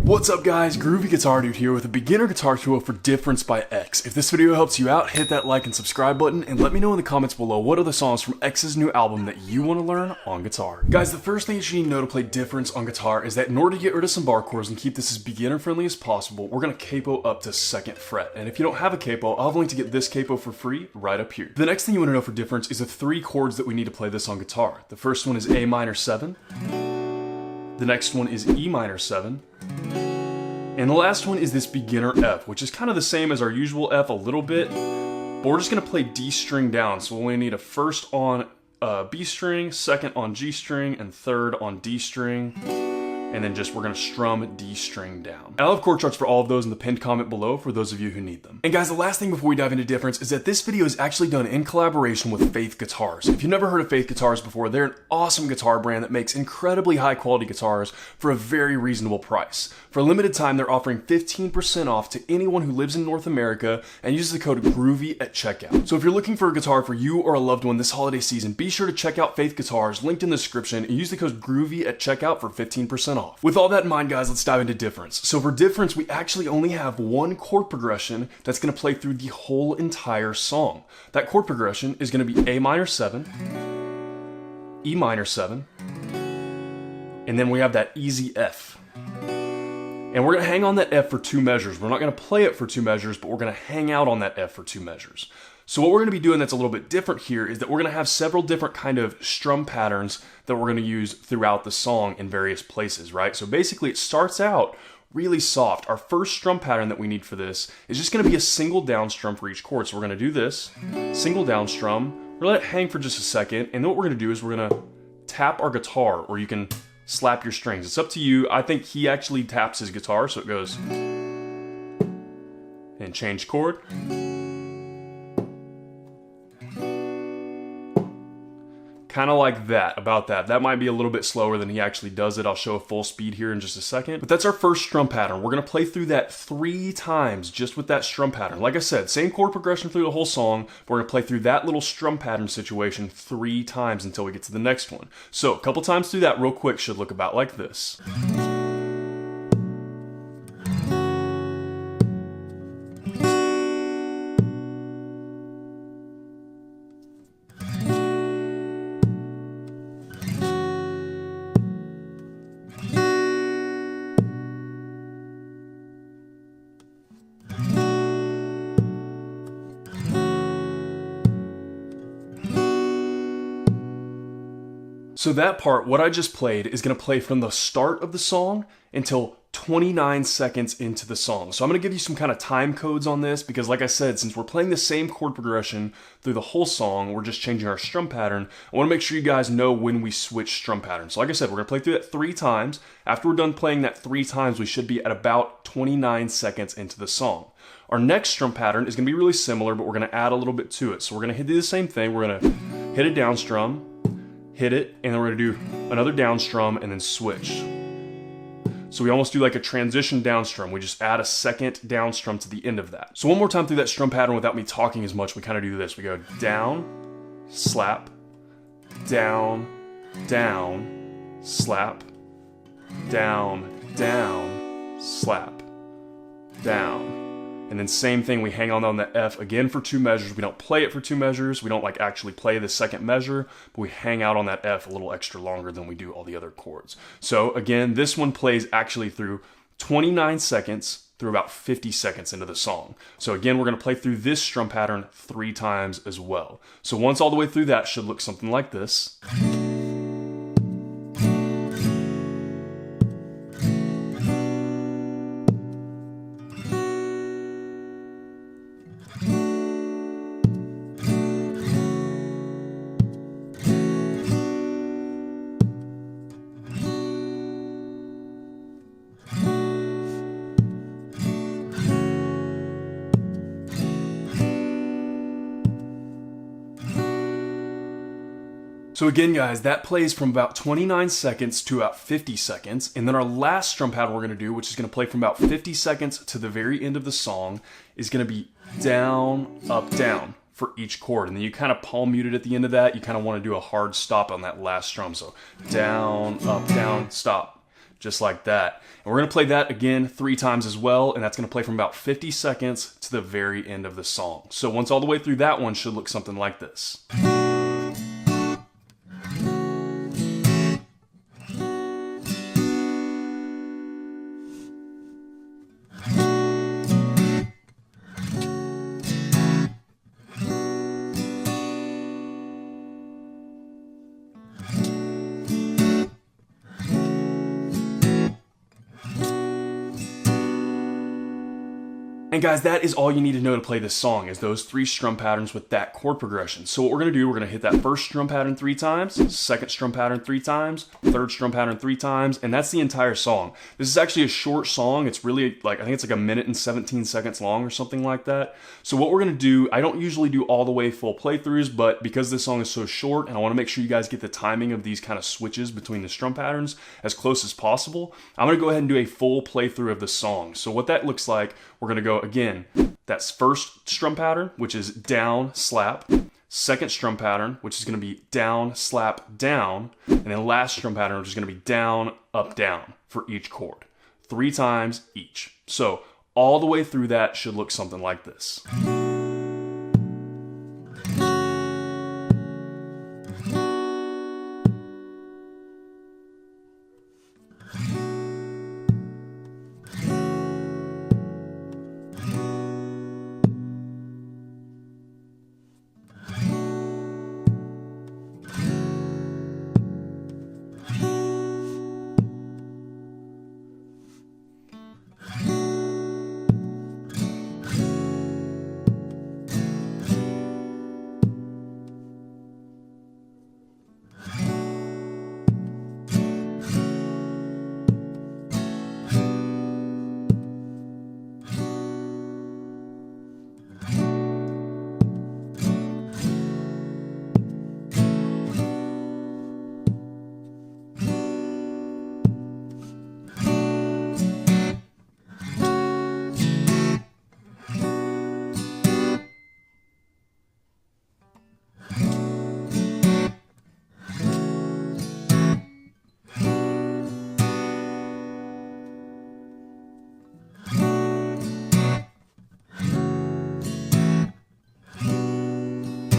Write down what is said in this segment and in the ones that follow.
What's up guys, Groovy Guitar Dude here with a beginner guitar tutorial for Difference by X. If this video helps you out, hit that like and subscribe button and let me know in the comments below what are the songs from X's new album that you want to learn on guitar. Guys, the first thing that you need to know to play Difference on guitar is that in order to get rid of some bar chords and keep this as beginner friendly as possible, we're going to capo up to 2nd fret. And if you don't have a capo, I'll have a link to get this capo for free right up here. The next thing you want to know for Difference is the 3 chords that we need to play this on guitar. The first one is A minor 7. The next one is E minor 7. And the last one is this beginner F, which is kind of the same as our usual F a little bit, but we're just gonna play D string down. So we only need a first on B string, second on G string, and third on D string. And then we're gonna strum D string down. I'll have chord charts for all of those in the pinned comment below for those of you who need them. And guys, the last thing before we dive into Difference is that this video is actually done in collaboration with Faith Guitars. If you've never heard of Faith Guitars before, they're an awesome guitar brand that makes incredibly high quality guitars for a very reasonable price. For a limited time, they're offering 15% off to anyone who lives in North America and uses the code GROOVY at checkout. So if you're looking for a guitar for you or a loved one this holiday season, be sure to check out Faith Guitars, linked in the description, and use the code GROOVY at checkout for 15% off. With all that in mind, guys, let's dive into Difference. So for Difference, we actually only have one chord progression that's going to play through the whole entire song. That chord progression is going to be A minor 7, E minor 7, and then we have that easy F. And we're going to hang on that F for 2 measures. We're not going to play it for 2 measures, but we're going to hang out on that F for 2 measures. So what we're going to be doing that's a little bit different here is that we're going to have several different kind of strum patterns that we're going to use throughout the song in various places, right? So basically it starts out really soft. Our first strum pattern that we need for this is just going to be a single down strum for each chord. So we're going to do this, single down strum, we're going to let it hang for just a second, and then what we're going to do is we're going to tap our guitar, or you can slap your strings. It's up to you. I think he actually taps his guitar, so it goes, and change chord. Kind of like that, about that. That might be a little bit slower than he actually does it. I'll show a full speed here in just a second. But that's our first strum pattern. We're going to play through that 3 times just with that strum pattern. Like I said, same chord progression through the whole song, but we're going to play through that little strum pattern situation 3 times until we get to the next one. So a couple times through that real quick should look about like this. So that part, what I just played, is going to play from the start of the song until 29 seconds into the song. So I'm going to give you some kind of time codes on this because, like I said, since we're playing the same chord progression through the whole song, we're just changing our strum pattern. I want to make sure you guys know when we switch strum patterns. So like I said, we're going to play through that 3 times. After we're done playing that 3 times, we should be at about 29 seconds into the song. Our next strum pattern is going to be really similar, but we're going to add a little bit to it. So we're going to do the same thing. We're going to hit a down strum, hit it, and then we're going to do another down strum and then switch. So we almost do like a transition down strum. We just add a second down strum to the end of that. So one more time through that strum pattern without me talking as much, we kind of do this. We go down, slap, down, down, slap, down, down, slap, down. And then same thing, we hang on the F again for 2 measures. We don't play it for 2 measures. We don't like actually play the second measure, but we hang out on that F a little extra longer than we do all the other chords. So again, this one plays actually through 29 seconds through about 50 seconds into the song. So again, we're going to play through this strum pattern 3 times as well. So once all the way through that should look something like this. So again, guys, that plays from about 29 seconds to about 50 seconds. And then our last strum pattern we're going to do, which is going to play from about 50 seconds to the very end of the song, is going to be down, up, down for each chord. And then you kind of palm mute it at the end of that. You kind of want to do a hard stop on that last strum. So down, up, down, stop. just like that. And we're gonna play that again 3 times as well, and that's gonna play from about 50 seconds to the very end of the song. So once all the way through that one should look something like this. And guys, that is all you need to know to play this song, is those 3 strum patterns with that chord progression. So what we're gonna do, we're gonna hit that first strum pattern 3 times, second strum pattern 3 times, third strum pattern 3 times, and that's the entire song. This is actually a short song. It's really like, I think it's like 1 minute and 17 seconds long or something like that. So what we're gonna do, I don't usually do all the way full playthroughs, but because this song is so short and I wanna make sure you guys get the timing of these kind of switches between the strum patterns as close as possible, I'm gonna go ahead and do a full playthrough of the song. So what that looks like, we're gonna go again, that's first strum pattern, which is down, slap, second strum pattern, which is gonna be down, slap, down, and then last strum pattern, which is gonna be down, up, down for each chord. 3 times each. So all the way through that should look something like this.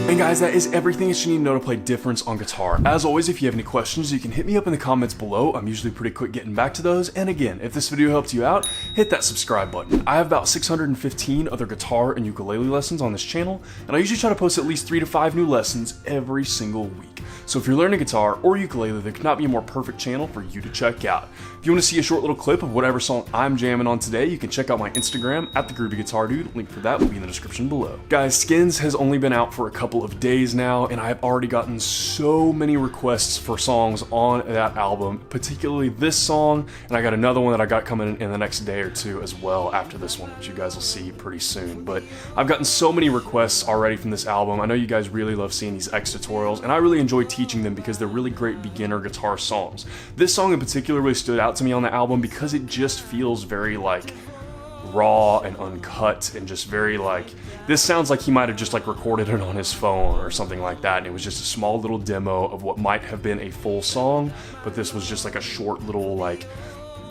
And guys, that is everything that you need to know to play Difference on guitar. As always, if you have any questions, you can hit me up in the comments below. I'm usually pretty quick getting back to those. And again, if this video helped you out, hit that subscribe button. I have about 615 other guitar and ukulele lessons on this channel, and I usually try to post at least 3 to 5 new lessons every single week. So if you're learning guitar or ukulele, there could not be a more perfect channel for you to check out. If you want to see a short little clip of whatever song I'm jamming on today, you can check out my Instagram at @thegroovyguitardude. Link for that will be in the description below. Guys, Skins has only been out for a couple of days now, and I have already gotten so many requests for songs on that album, particularly this song, and I got another one that I got coming in the next day or 2 as well after this one, which you guys will see pretty soon. But I've gotten so many requests already from this album. I know you guys really love seeing these X tutorials, and I really enjoy teaching them because they're really great beginner guitar songs. This song in particular really stood out to me on the album because it just feels very like raw and uncut and just very like, this sounds like he might have just like recorded it on his phone or something like that, and it was just a small little demo of what might have been a full song, but this was just like a short little like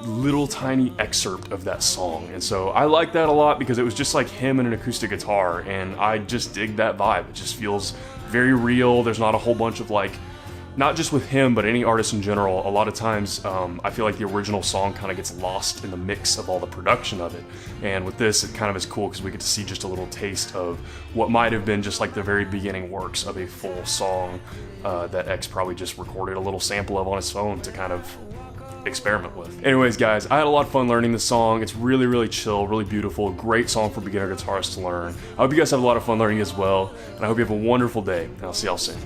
little tiny excerpt of that song. And so I like that a lot because it was just like him and an acoustic guitar, and I just dig that vibe. It just feels very real. There's not a whole bunch of like, not just with him, but any artist in general, a lot of times I feel like the original song kind of gets lost in the mix of all the production of it. And with this, it kind of is cool because we get to see just a little taste of what might have been just like the very beginning works of a full song that X probably just recorded a little sample of on his phone to kind of experiment with. Anyways, guys, I had a lot of fun learning this song. It's really, really chill, really beautiful, great song for beginner guitarists to learn. I hope you guys have a lot of fun learning as well, and I hope you have a wonderful day, and I'll see y'all soon.